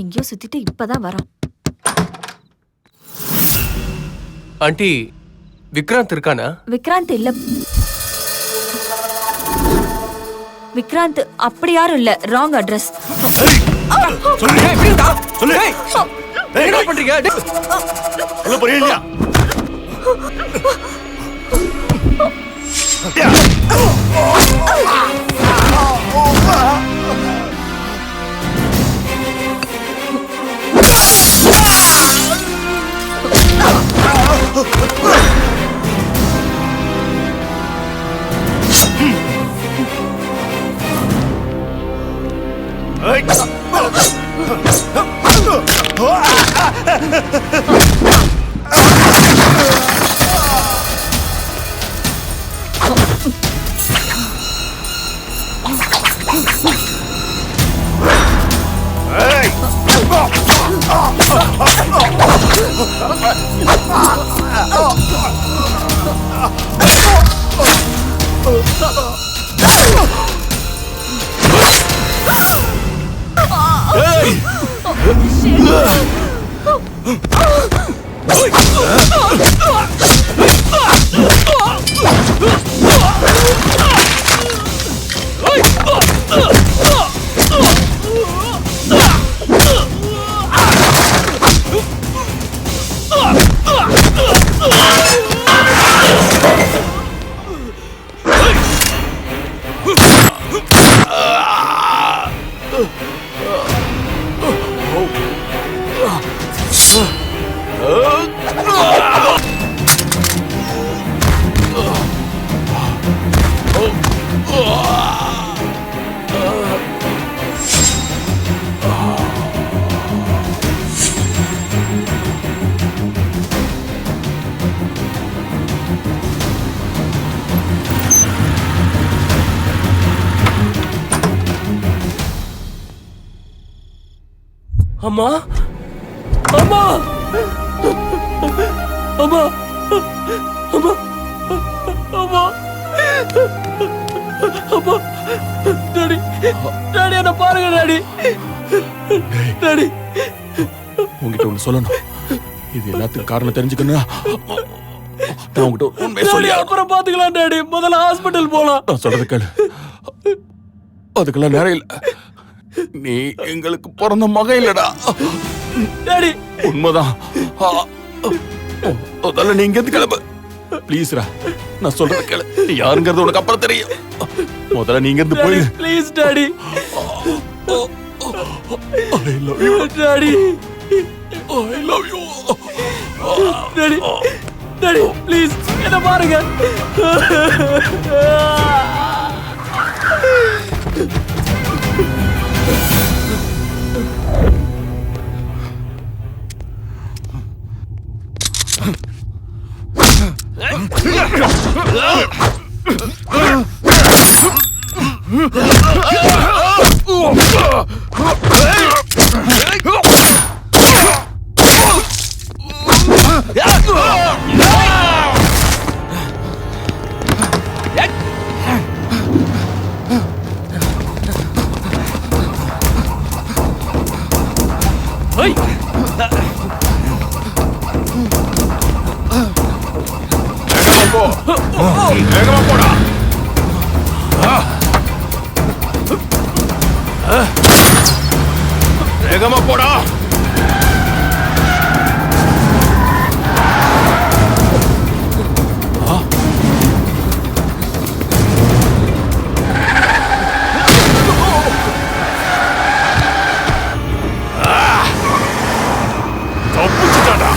எங்கேயோ சுத்திட்டு இப்பதான் வரான். ஆண்டி, விக்ராந்த் இருக்கானா? விக்ராந்த் இல்ல. விக்ராந்த் அப்படி யாரும் இல்ல. Wrong address. என்ன பண்றீங்க? சொல்ல போறீங்க இல்லையா? அம்மா, அம்மா, அம்மா, அம்மா, அம்மா, அம்மா, டாடி, டாடி என்ன பாருங்க டாடி, டாடி. உங்ககிட்ட ஒண்ணு சொல்லணும். இது எல்லாத்துக்கும் காரணம் தெரிஞ்சுக்கணும்னா நான் உங்ககிட்ட உண்மையை சொல்லி அப்புறம் பாத்துக்கலாம் டாடி. முதல்ல ஹாஸ்பிட்டல் போலாம். நான் சொல்றது கேளு. அதுக்கெல்லாம் நேரம் இல்ல. நீ எங்களுக்கு பிறந்த மகன் இல்லடா டாடி. உண்மைதான். அதெல்லாம் நீ இங்க இருந்து கிளம்பு ப்ளீஸ்ரா. நான் சொல்றது கேளு. நீ யாருங்கிறது உனக்கு அப்புறம் தெரியும். முதல்ல நீ இங்க இருந்து போயிடு please daddy. I love you daddy. I love you daddy, daddy please என்ன பாருங்க. வேகமா போடா. வேகமா போடா. தப்பிச்சுட்டாடா.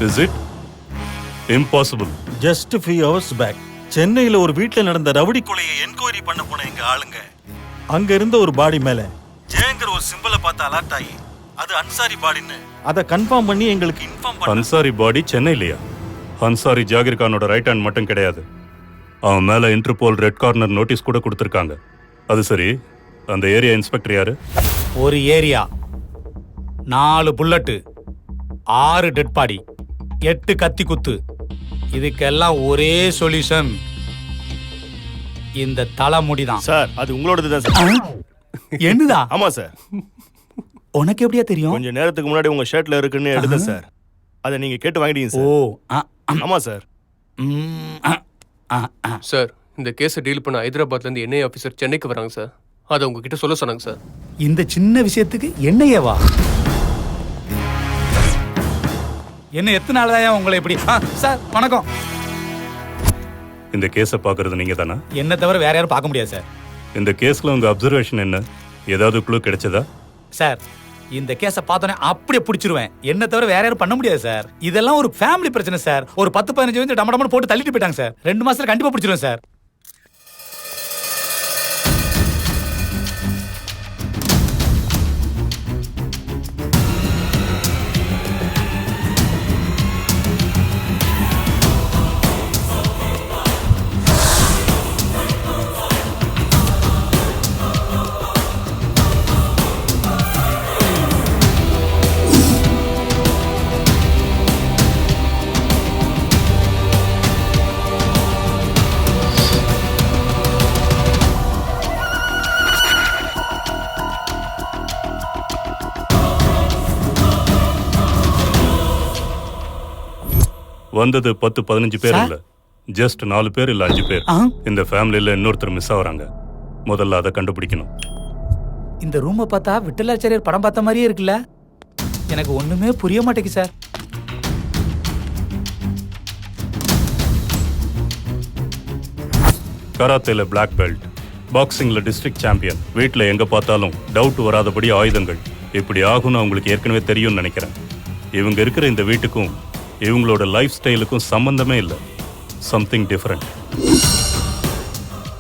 Is it impossible? Just few hours back சென்னையில ஒரு வீட்ல நடந்த ரவுடி கொலையை என்கொயரி பண்ண போன எங்க ஆளுங்க அங்க இருந்த ஒரு பாடி மேல ஜெயங்கர் ஒரு சிம்பலை பார்த்து அலர்ட் ஆகி அது அன்சாரி பாடின்னு அதை கன்ஃபார்ம் பண்ணி எங்களுக்கு இன்ஃபார்ம் பண்ண. அன்சாரி பாடி சென்னையிலையா? அன்சாரி ஜாகிர் கானோட ரைட் ஹேண்ட் மட்டும் கிடையாது, அவன் மேல இன்டர்போல் ரெட் கார்னர் நோட்டீஸ் கூட கொடுத்துருக்காங்க. அது சரி, அந்த ஏரியா இன்ஸ்பெக்டர் யாரு? ஒரு ஏரியா, 4 புல்லட்டு, 6 டெட் பாடி, 8 கத்தி குத்து, இதுக்கெல்லாம் ஒரே சொல்யூஷன், இந்த தலைமுடி தான். சார் அது உங்களோடது தான் சார். என்னதா? ஆமா சார். உனக்கு எப்படியா தெரியும்? கொஞ்ச நேரத்துக்கு முன்னாடி உங்க ஷர்ட்ல இருக்குன்னு எடுத்தேன் சார். அதை நீங்க கேட்டு வாங்கிட்டீங்க ஓ சார். ஆமா சார். சார், இந்த கேஸை டீல் பண்ண ஹைதராபாத்ல இருந்து என்ஐ ஆஃபீஸர் சென்னைக்கு வராங்க சார். அதை உங்ககிட்ட சொல்ல சொன்னாங்க சார். இந்த சின்ன விஷயத்துக்கு என்னையவா? என்ன எத்தனை நாள் உங்களை எப்படி? சார் வணக்கம். இந்த கேஸை பார்க்கறது நீங்க தானா? என்ன தவிர வேற யாரும் பார்க்க முடியாது சார். இந்த கேஸ்ல உங்க அப்சர்வேஷன் என்ன? ஏதாவது க்ளூ கிடைச்சதா? சார், இந்த கேஸை பார்த்தோன்னே அப்படியே பிடிச்சிருவேன். என்ன தவிர வேற யாரும் பண்ண முடியாது சார். இதெல்லாம் ஒரு ஃபேமிலி பிரச்சனை சார். ஒரு 10-15 வந்து டமடமன்னு போட்டு தள்ளிட்டு போயிட்டாங்க சார். 2 மாசத்துல கண்டிப்பா பிடிச்சிருவேன் சார். வந்தது 10-15 பேர் இல்ல, ஜஸ்ட் 4 பேர் இல்ல 5 பேர். இந்த ஃபேமிலியில இன்னொருத்தர் மிஸ் ஆகுறாங்க. முதல்ல அதை கண்டுபிடிக்கணும். இந்த ரூமை பார்த்தா விட்டலாச்சாரியர் படம் பார்த்த மாதிரியே இருக்குல்ல. எனக்கு ஒண்ணுமே புரிய மாட்டேங்குது சார். கராத்தேல பிளாக் பெல்ட், பாக்ஸிங்ல டிஸ்ட்ரிக்ட் சாம்பியன், வீட்டுல எங்க பார்த்தாலும் டவுட் வராதபடி ஆயுதங்கள். இப்படி ஆகும்னு அவங்களுக்கு ஏற்கனவே தெரியும்னு நினைக்கிறேன். இவங்க இருக்கிற இந்த வீட்டுக்கும் இவங்களோட லைஃப் ஸ்டைலுக்கும் சம்பந்தமே இல்லை. Something different.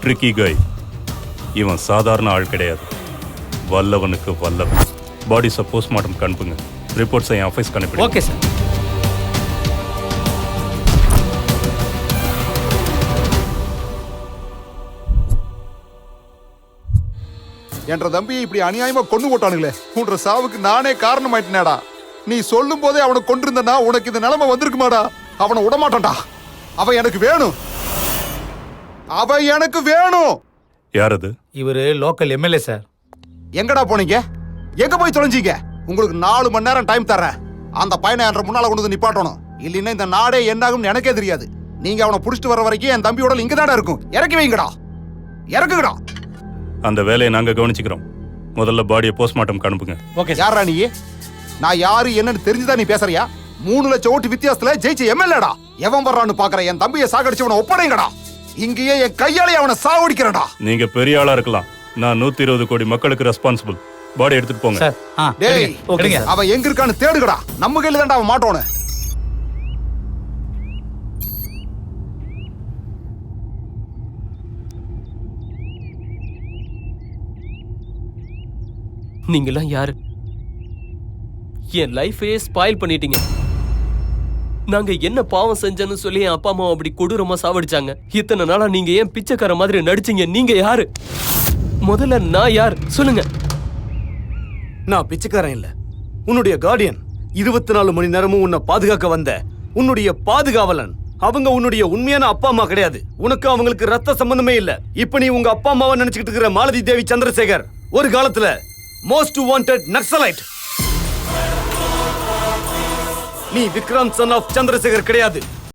ட்ரிக்கி கை. இவன் சாதாரண ஆள் கிடையாது, வல்லவனுக்கு வல்லவன். பாடிஸை போஸ்ட்மார்ட்டம் அனுப்புங்க. ரிப்போர்ட்ஸை என் ஆஃபீஸ்க்கு அனுப்பிடுங்க. Okay sir. என்ற தம்பியை இப்படி அநியாயமா கொண்டு போட்டானுங்களே, உன்ற சாவுக்கு நானே காரணமாயிட்டேனேடா. நீ சொல்லும் போதே அவனை கொண்டிருந்தனா உனக்கு இந்த நிலைமை வந்திருக்குமாடா? அவனை விடமாட்டான்டா. அவன் எனக்கு வேணும், அவன் எனக்கு வேணும். யார் அது? இவரு லோக்கல் எம்எல்ஏ சார். எங்கடா போனீங்க? எங்க போய் தொலைஞ்சீங்க? உங்களுக்கு 4 மணி நேரம் டைம் தர்றேன். அந்த பையனை என்ற முன்னால கொண்டு வந்து நிப்பாட்டணும். இல்லைன்னா இந்த நாடே என்னாகும்னு எனக்கே தெரியாது. நீங்க அவனை புடிச்சிட்டு வர வரைக்கும் என் தம்பியோட இங்க தாடா இருக்கும். இறக்கி வைங்கடா, இறக்குங்கடா. அந்த வேலையை நாங்க கவனிச்சுக்கிறோம். முதல்ல பாடியை போஸ்ட்மார்ட்டம் அனுப்புங்க. Okay sir. யாரா நீ? நான் யாரு என்னன்னு தெரிஞ்சுதான் நீ பேசுறியா? 3 லட்சம் ஓட்டு வித்தியாசத்துல ஜெயிச்ச எம்எல்ஏடா. எவன் வர்றான்னு பாக்குற என் தம்பியை சாகடிச்சவனை ஒப்படைங்கடா. இங்கேயே என் கையாலே அவனை சாவடிக்கிறடா. நீங்க பெரிய ஆளா இருக்கலாம், நான் 120 கோடி மக்களுக்கு ரெஸ்பான்சிபிள். பாடி எடுத்துட்டு போங்க சார். டேய், எடுங்க. அவன் எங்க இருக்கான்னு தேடுங்கடா. நம்ம கையில தான்டா அவன் மாட்டோன்னு. நீங்கெல்லாம் யாரு? என் லைஃபையே ஸ்பாயில் பண்ணிட்டீங்க. நாங்க என்ன பாவம் செஞ்சேன்னு சொல்லி என் அப்பா அம்மா அப்படி கொடூரமா சாவடிச்சாங்க. இத்தனை நாளா நீங்க ஏன் பிச்சைக்கார மாதிரி நடிச்சீங்க? நீங்க யாரு? முதல்ல நான் யார் சொல்லுங்க. நான் பிச்சைக்காரன் இல்ல, உன்னுடைய கார்டியன். 24 மணி நேரமும் உன்னை பாதுகாக்க வந்த உன்னுடைய பாதுகாவலன். அவங்க உன்னுடைய உண்மையான அப்பா அம்மா கிடையாது. உனக்கு அவங்களுக்கு ரத்த சம்பந்தமே இல்ல. இப்ப நீ உங்க அப்பா அம்மாவை நினைச்சுக்கிட்டு இருக்கிற மாலதி தேவி சந்திரசேகர் ஒரு காலத்துல மோஸ்ட் வாண்டட் நக்சலைட். நீ விக்ராந்த் சன் ஆஃப் சந்திரசேகர் கிடையாது.